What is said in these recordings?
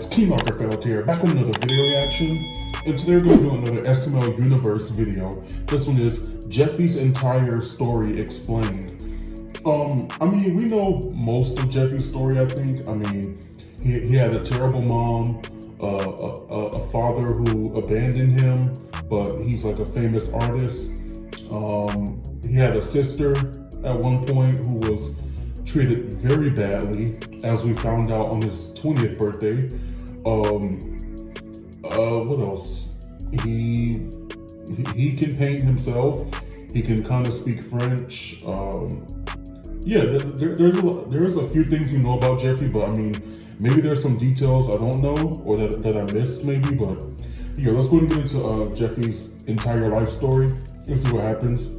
King Lagerfeld here, back with another video reaction. And today we're going to do another SML Universe video. This one is Jeffy's entire story explained. I mean, we know most of Jeffy's story, I think. I mean, he had a terrible mom, a father who abandoned him, but he's like a famous artist. He had a sister at one point who was treated very badly, as we found out on his 20th birthday. What else? He can paint himself. He can kind of speak French. Yeah, there's a few things you know about Jeffy, but I mean, maybe there's some details I don't know or that I missed maybe, but yeah, let's go and get into Jeffy's entire life story. Let's see what happens.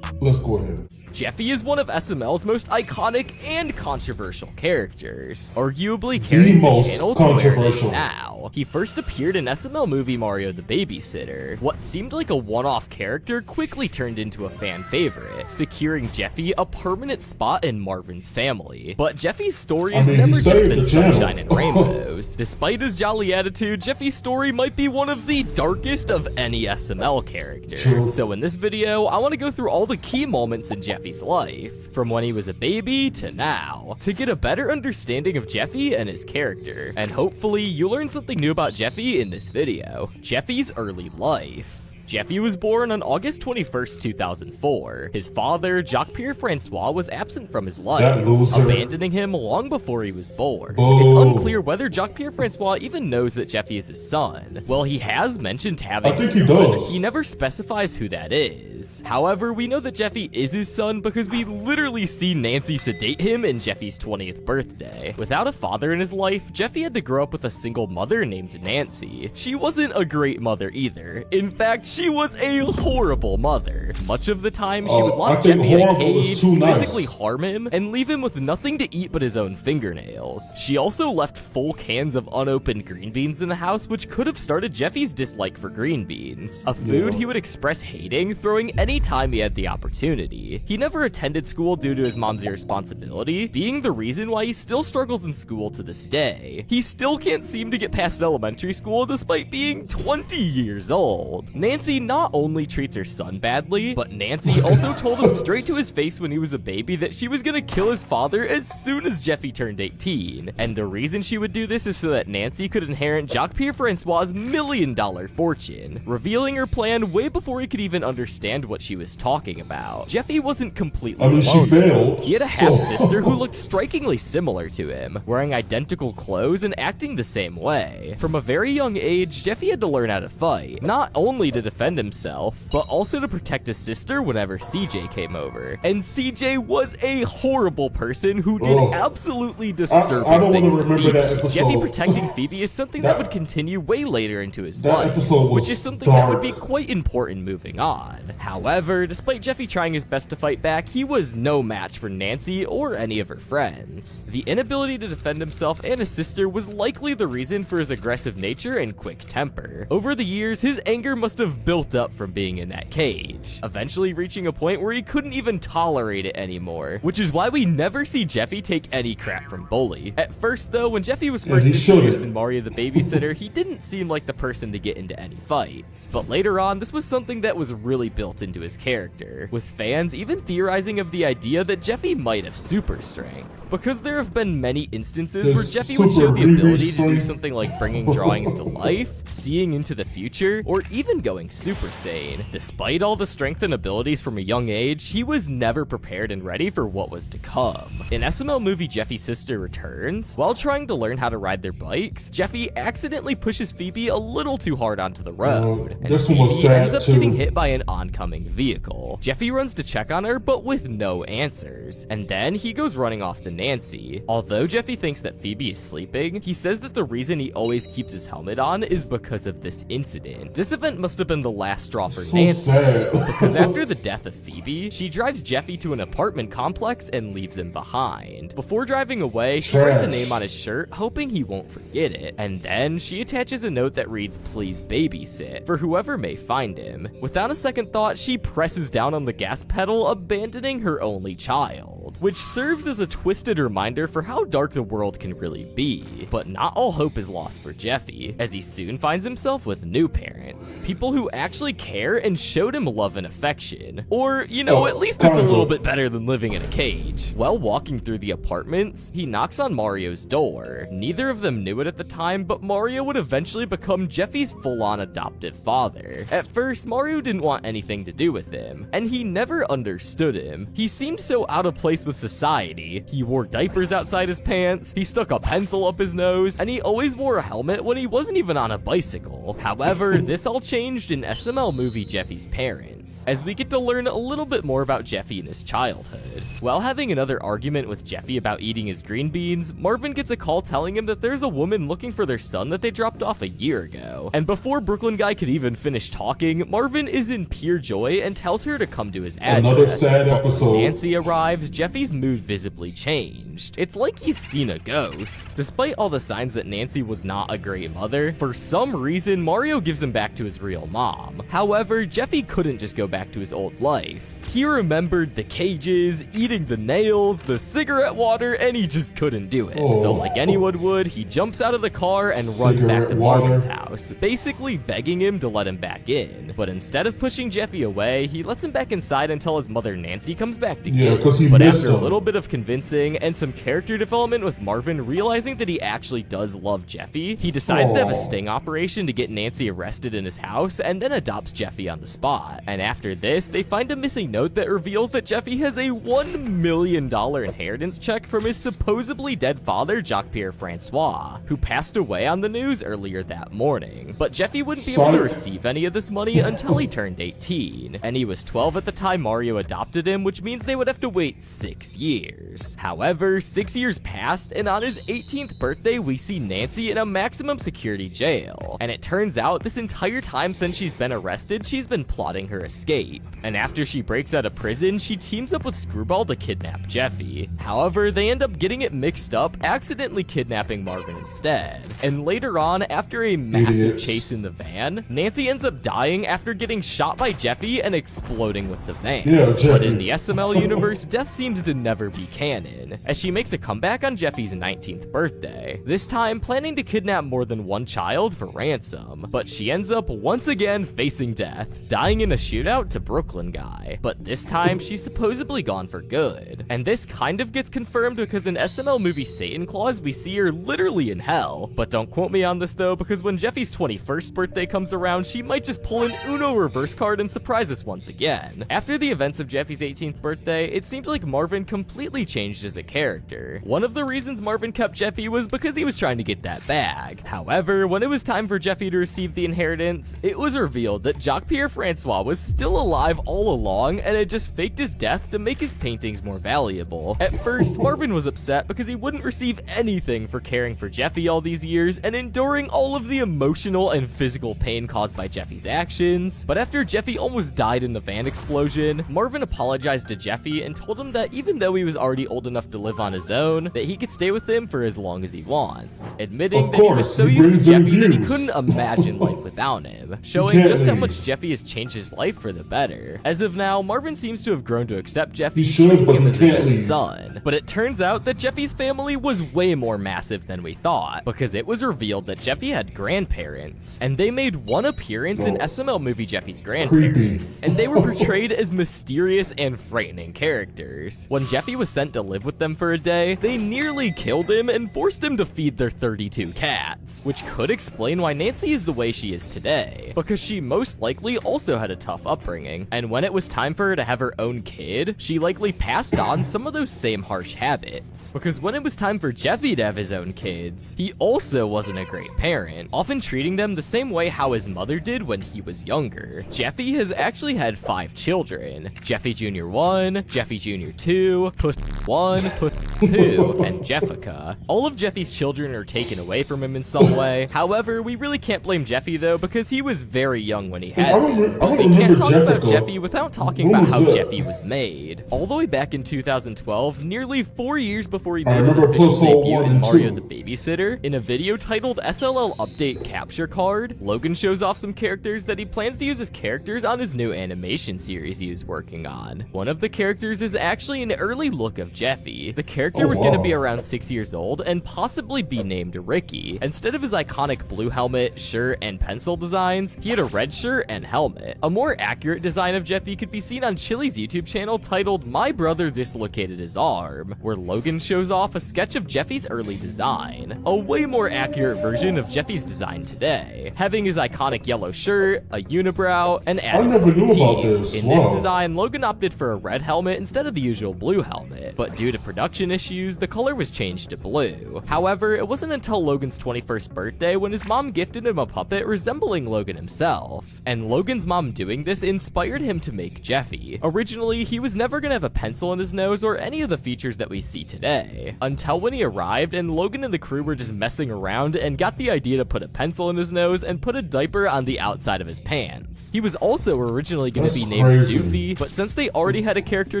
Let's go ahead. Jeffy is one of SML's most iconic and controversial characters, arguably carrying the channel to where it is now. He first appeared in SML movie Mario the Babysitter. What seemed like a one-off character quickly turned into a fan favorite, securing Jeffy a permanent spot in Marvin's family. But Jeffy's story has never just been sunshine and rainbows. Despite his jolly attitude, Jeffy's story might be one of the darkest of any SML character. True. So in this video, I want to go through all the key moments in Jeffy's life, from when he was a baby to now, to get a better understanding of Jeffy and his character. And hopefully you learn something new about Jeffy in this video. Jeffy's early life. Jeffy was born on August 21st, 2004. His father, Jacques-Pierre Francois, was absent from his life, abandoning him long before he was born. It's unclear whether Jacques-Pierre Francois even knows that Jeffy is his son. Well, he has mentioned having a son. He never specifies who that is. However, we know that Jeffy is his son because we literally see Nancy sedate him in Jeffy's 20th birthday. Without a father in his life, Jeffy had to grow up with a single mother named Nancy. She wasn't a great mother either. In fact, she was a horrible mother. Much of the time, she would lock Jeffy in a cage, physically harm him, and leave him with nothing to eat but his own fingernails. She also left full cans of unopened green beans in the house, which could have started Jeffy's dislike for green beans, a food he would express hating, throwing any time he had the opportunity. He never attended school due to his mom's irresponsibility, being the reason why he still struggles in school to this day. He still can't seem to get past elementary school despite being 20 years old. Nancy not only treats her son badly, but Nancy also told him straight to his face when he was a baby that she was gonna kill his father as soon as Jeffy turned 18. And the reason she would do this is so that Nancy could inherit Jacques-Pierre Francois' million-dollar fortune, revealing her plan way before he could even understand what she was talking about. Jeffy wasn't completely alone. She failed. He had a half-sister who looked strikingly similar to him, wearing identical clothes and acting the same way. From a very young age, Jeffy had to learn how to fight, not only to defend himself, but also to protect his sister whenever CJ came over. And CJ was a horrible person who did absolutely disturbing things to Phoebe. Jeffy protecting Phoebe is something that would continue way later into his life, which is something that would be quite important moving on. However, despite Jeffy trying his best to fight back, he was no match for Nancy or any of her friends. The inability to defend himself and his sister was likely the reason for his aggressive nature and quick temper. Over the years, his anger must have built up from being in that cage, eventually reaching a point where he couldn't even tolerate it anymore, which is why we never see Jeffy take any crap from Bully. At first though, when Jeffy was first introduced in Mario the Babysitter, he didn't seem like the person to get into any fights, but later on this was something that was really built into his character, with fans even theorizing of the idea that Jeffy might have super strength, because there have been many instances where Jeffy would show the ability to do something like bringing drawings to life, seeing into the future, or even going Super Saiyan. Despite all the strength and abilities from a young age, he was never prepared and ready for what was to come. In SML movie Jeffy's Sister Returns, while trying to learn how to ride their bikes, Jeffy accidentally pushes Phoebe a little too hard onto the road, and Phoebe ends up getting hit by an oncoming vehicle. Jeffy runs to check on her, but with no answers, and then he goes running off to Nancy. Although Jeffy thinks that Phoebe is sleeping, he says that the reason he always keeps his helmet on is because of this incident. This event must have been the last straw for Nancy, because after the death of Phoebe, she drives Jeffy to an apartment complex and leaves him behind. Before driving away, she writes a name on his shirt, hoping he won't forget it, and then she attaches a note that reads, "Please babysit," for whoever may find him. Without a second thought, shot, she presses down on the gas pedal, abandoning her only child, which serves as a twisted reminder for how dark the world can really be. But not all hope is lost for Jeffy, as he soon finds himself with new parents, people who actually care and showed him love and affection. Or, you know, at least it's a little bit better than living in a cage. While walking through the apartments, he knocks on Mario's door. Neither of them knew it at the time, but Mario would eventually become Jeffy's full-on adoptive father. At first, Mario didn't want anything to do with him, and he never understood him. He seemed so out of place with society. He wore diapers outside his pants, he stuck a pencil up his nose, and he always wore a helmet when he wasn't even on a bicycle. However, this all changed in SML movie Jeffy's Parents, as we get to learn a little bit more about Jeffy in his childhood. While having another argument with Jeffy about eating his green beans, Marvin gets a call telling him that there's a woman looking for their son that they dropped off a year ago. And before Brooklyn Guy could even finish talking, Marvin is in pure joy and tells her to come to his address. Another sad episode. When Nancy arrives, Jeffy's mood visibly changed. It's like he's seen a ghost. Despite all the signs that Nancy was not a great mother, for some reason Mario gives him back to his real mom. However, Jeffy couldn't just go back to his old life. He remembered the cages, eating the nails, the cigarette water, and he just couldn't do it. So like anyone would, he jumps out of the car and runs back to Marvin's house, basically begging him to let him back in. But instead of pushing Jeffy away, he lets him back inside until his mother Nancy comes back to get him. But after a little bit of convincing and some character development with Marvin realizing that he actually does love Jeffy, he decides to have a sting operation to get Nancy arrested in his house and then adopts Jeffy on the spot. And after this, they find a missing note that reveals that Jeffy has a $1 million inheritance check from his supposedly dead father, Jacques-Pierre Francois, who passed away on the news earlier that morning. But Jeffy wouldn't be able to receive any of this money until he turned 18, and he was 12 at the time Mario adopted him, which means they would have to wait 6 years. However, 6 years passed, and on his 18th birthday, we see Nancy in a maximum security jail. And it turns out this entire time since she's been arrested, she's been plotting her escape. And after she breaks out of prison, she teams up with Screwball to kidnap Jeffy. However, they end up getting it mixed up, accidentally kidnapping Marvin instead. And later on, after a massive chase in the van, Nancy ends up dying after getting shot by Jeffy and exploding with the van. But in the SML universe, death seems to never be canon, as she makes a comeback on Jeffy's 19th birthday, this time planning to kidnap more than one child for ransom. But she ends up once again facing death, dying in a shootout to Brooklyn Guy. But this time, she's supposedly gone for good. And this kind of gets confirmed because in SML movie Satan Claus, we see her literally in hell. But don't quote me on this though, because when Jeffy's 21st birthday comes around, she might just pull an Uno reverse card and surprise us once again. After the events of Jeffy's 18th birthday, it seems like Marvin completely changed as a character. One of the reasons Marvin kept Jeffy was because he was trying to get that bag. However, when it was time for Jeffy to receive the inheritance, it was revealed that Jacques-Pierre Francois was still alive all along and had just faked his death to make his paintings more valuable. At first, Marvin was upset because he wouldn't receive anything for caring for Jeffy all these years and enduring all of the emotional and physical pain caused by Jeffy's actions. But after Jeffy almost died in the van explosion, Marvin apologized to Jeffy and told him that even though he was already old enough to live on his own, that he could stay with him for as long as he wants, admitting that he was so used to Jeffy that he couldn't imagine life without him, showing just how much Jeffy has changed his life for the better. As of now, Marvin seems to have grown to accept Jeffy, treating him as his own son. But it turns out that Jeffy's family was way more massive than we thought, because it was revealed that Jeffy had grandparents, and they made one appearance in SML movie Jeffy's grandparents, and they were portrayed as mysterious and frightening characters. When Jeffy was sent to live with them for a day, they nearly killed him and forced him to feed their 32 cats, which could explain why Nancy is the way she is today, because she most likely also had a tough upbringing, and when it was time for her to have her own kid, she likely passed on some of those same harsh habits. Because when it was time for Jeffy to have his own kids, he also wasn't a great parent, often treating them the same way how his mother did when he was younger. Jeffy has actually had 5 children: Jeffy Jr. 1, Jeffy Jr. 2, Puss 1, Puss 2, and Jeffica. All of Jeffy's children are taken away from him in some way. However, we really can't blame Jeffy though, because he was very young when he had them. But we can't talk about Jeffy without talking about how Jeffy was made. All the way back in 2012, nearly 4 years before he made his official debut in Mario the Babysitter, in a video titled SLL Update Capture Card, Logan shows off some characters that he plans to use as characters on on his new animation series he was working on. One of the characters is actually an early look of Jeffy. The character was going to be around 6 years old and possibly be named Ricky. Instead of his iconic blue helmet, shirt, and pencil designs, he had a red shirt and helmet. A more accurate design of Jeffy could be seen on Chili's YouTube channel titled My Brother Dislocated His Arm, where Logan shows off a sketch of Jeffy's early design. A way more accurate version of Jeffy's design today, having his iconic yellow shirt, a unibrow, and added I never knew about teeth. this. In Wow. this design, Logan opted for a red helmet instead of the usual blue helmet, but due to production issues, the color was changed to blue. However, it wasn't until Logan's 21st birthday when his mom gifted him a puppet resembling Logan himself, and Logan's mom doing this inspired him to make Jeffy. Originally, he was never gonna have a pencil in his nose or any of the features that we see today, until when he arrived and Logan and the crew were just messing around and got the idea to put a pencil in his nose and put a diaper on the outside of his pants. He was also originally gonna be named Doofy, but since they already had a character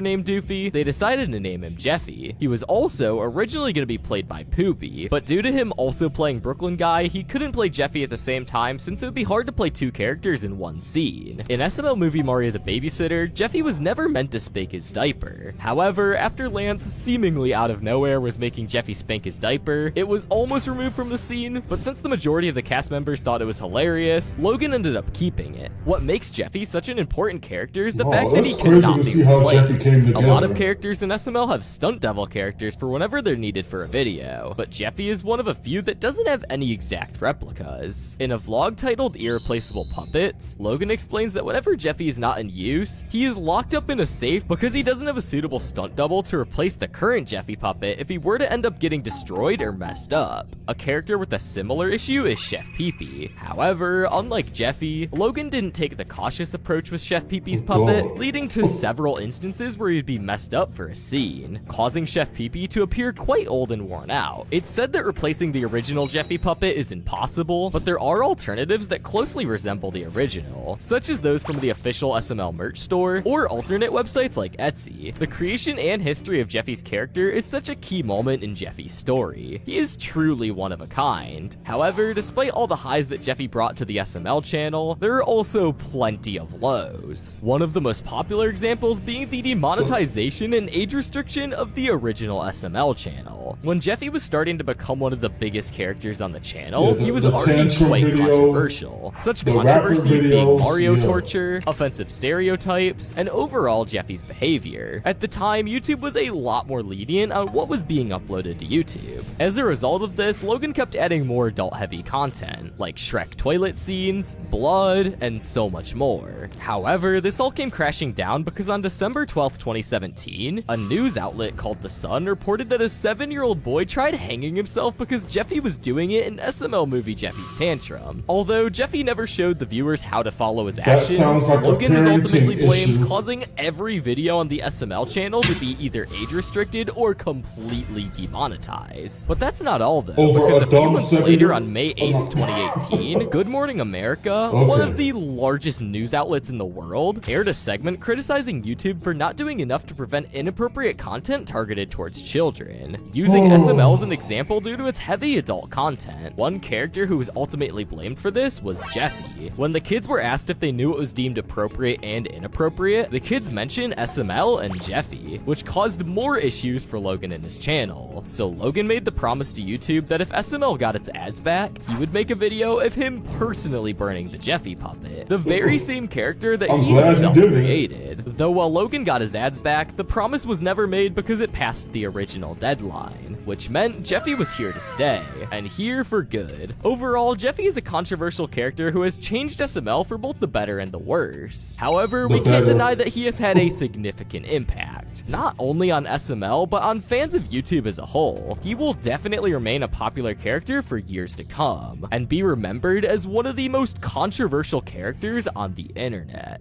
named Doofy, they decided to name him Jeffy. He was also originally gonna be played by Poopy, but due to him also playing Brooklyn Guy, he couldn't play Jeffy at the same time since it would be hard to play two characters in one scene. In SML movie Mario the Babysitter, Jeffy was never meant to spank his diaper. However, after Lance seemingly out of nowhere was making Jeffy spank his diaper, it was almost removed from the scene, but since the majority of the cast members thought it was hilarious, Logan ended up keeping it. What makes Jeffy such an important character is the fact that he cannot be replaced. A lot of characters in SML have stunt double characters for whenever they're needed for a video, but Jeffy is one of a few that doesn't have any exact replicas. In a vlog titled Irreplaceable Puppets, Logan explains that whenever Jeffy is not in use, he is locked up in a safe because he doesn't have a suitable stunt double to replace the current Jeffy puppet if he were to end up getting destroyed or messed up. A character with a similar issue is Chef Pee-Pee. However, unlike Jeffy, Logan didn't take the cautious approach with Chef Pee-Pee's puppet, leading to several instances where he'd be messed up for a scene, causing Chef Pee-Pee to appear quite old and worn out. It's said that replacing the original Jeffy puppet is impossible, but there are alternatives that closely resemble the original, such as those from the official SML merch store or alternate websites like Etsy. The creation and history of Jeffy's character is such a key moment in Jeffy's story. He is truly one of a kind. However, despite all the highs that Jeffy brought to the SML channel, there are also plenty of lows. One of the most popular examples being the demonetization and age restriction of the original SML channel. When Jeffy was starting to become one of the biggest characters on the channel, he was already quite controversial. Such controversies being Mario torture, offensive stereotypes, and overall Jeffy's behavior. At the time, YouTube was a lot more lenient on what was being uploaded to YouTube. As a result of this, Logan kept adding more adult-heavy content, like Shrek toilet scenes, blood, and so much more. However, this all came crashing down because on December 12th, 2017, a news outlet called The Sun reported that a 7-year-old boy tried hanging himself because Jeffy was doing it in SML movie Jeffy's Tantrum. Although Jeffy never showed the viewers how to follow his actions, Logan is ultimately blamed, causing every video on the SML channel to be either age-restricted or completely demonetized. But that's not all though, because a few months later on May 8th, 2018, Good Morning America, one of the largest news outlets in the world, aired a segment criticizing YouTube for not doing enough to prevent inappropriate content targeted towards children, using SML as an example due to its heavy adult content. One character who was ultimately blamed for this was Jeffy. When the kids were asked if they knew what was deemed appropriate and inappropriate, the kids mentioned SML and Jeffy, which caused more issues for Logan and his channel. So Logan made the promise to YouTube that if SML got its ads back, he would make a video of him personally burning the Jeffy puppet, the very same character that he himself created. Though while Logan got his ads back, the promise was never made because it passed the original deadline, which meant Jeffy was here to stay, and here for good. Overall, Jeffy is a controversial character who has changed SML for both the better and the worse. However, we can't deny that he has had a significant impact, not only on SML, but on fans of YouTube as a whole. He will definitely remain a popular character for years to come, and be remembered as one of the most controversial characters on the internet.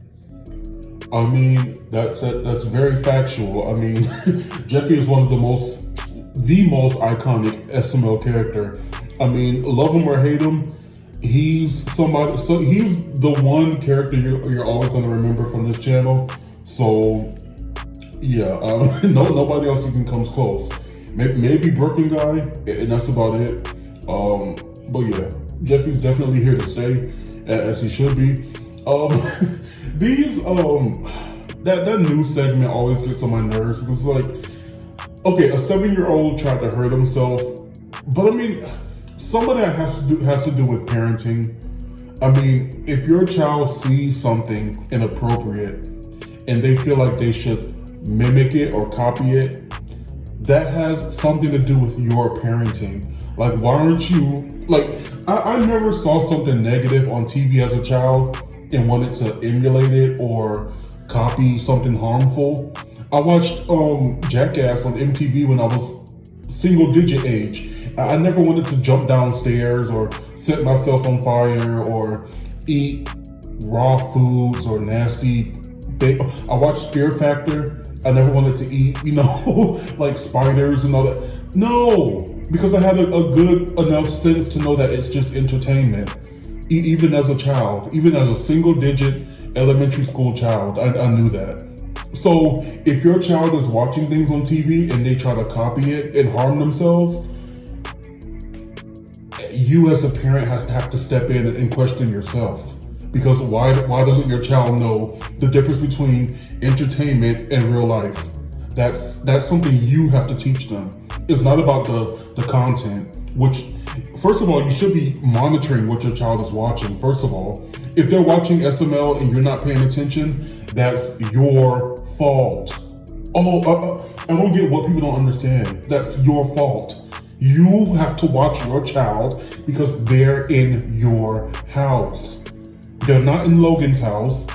I mean, that's very factual. I mean, Jeffy is one of the most iconic SML character. I mean, love him or hate him, he's somebody. So he's the one character you're always going to remember from this channel. So yeah, nobody else even comes close. Maybe Brooklyn Guy, and that's about it. But yeah, Jeffy's definitely here to stay, as he should be. These that news segment always gets on my nerves because like, okay, a 7-year-old tried to hurt himself, but I mean, some of that has to do with parenting. I mean, if your child sees something inappropriate and they feel like they should mimic it or copy it, that has something to do with your parenting. Like, why aren't you, like, I never saw something negative on TV as a child and wanted to emulate it or copy something harmful. I watched Jackass on MTV when I was single digit age. I never wanted to jump downstairs or set myself on fire or eat raw foods or nasty. I watched Fear Factor. I never wanted to eat, like spiders and all that. No, because I had a good enough sense to know that it's just entertainment. Even as a child, even as a single digit elementary school child, I knew that. So if your child is watching things on TV and they try to copy it and harm themselves, you as a parent have to step in and question yourself. Because why doesn't your child know the difference between entertainment and real life? That's something you have to teach them. It's not about the content, which, first of all, you should be monitoring what your child is watching. First of all, if they're watching SML and you're not paying attention, that's your fault. I don't get what people don't understand. That's your fault. You have to watch your child because they're in your house. They're not in Logan's house.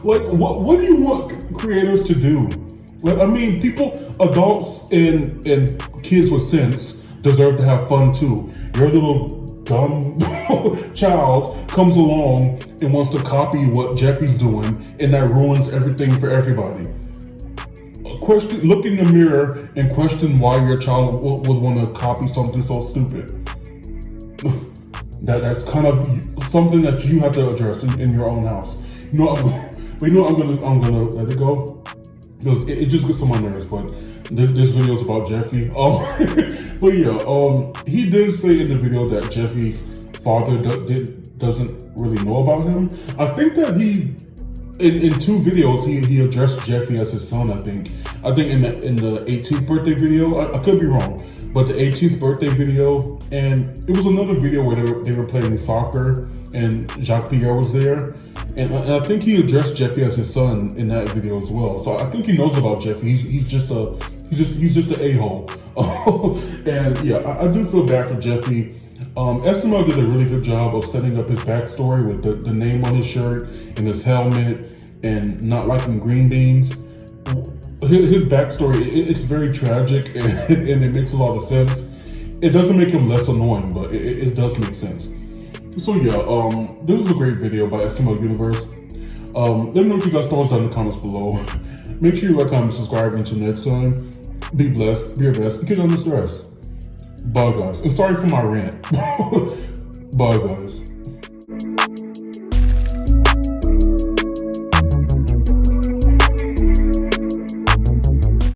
Like, what do you want creators to do? Like, I mean, adults and kids with sense deserve to have fun too. Your little dumb child comes along and wants to copy what Jeffy's doing, and that ruins everything for everybody. Look in the mirror and question why your child would want to copy something so stupid. That's kind of something that you have to address in your own house. I'm gonna let it go because it just gets on my nerves. But this video is about Jeffy. But yeah, he did say in the video that Jeffy's father doesn't really know about him. I think that in 2 videos he addressed Jeffy as his son. I think in the 18th birthday video. I could be wrong. But the 18th birthday video, and it was another video where they were playing soccer, and Jacques Pierre was there, and I think he addressed Jeffy as his son in that video as well. So I think he knows about Jeffy. He's just an a-hole. And yeah, I do feel bad for Jeffy. SML did a really good job of setting up his backstory with the name on his shirt and his helmet and not liking green beans. His backstory, it's very tragic and it makes a lot of sense. It doesn't make him less annoying, but it does make sense. So yeah, this is a great video by SML Universe. Let me know what you guys thought down in the comments below. Make sure you like, comment, subscribe. Until next time, be blessed, be your best, and get under stress. Bye guys, and sorry for my rant. Bye guys.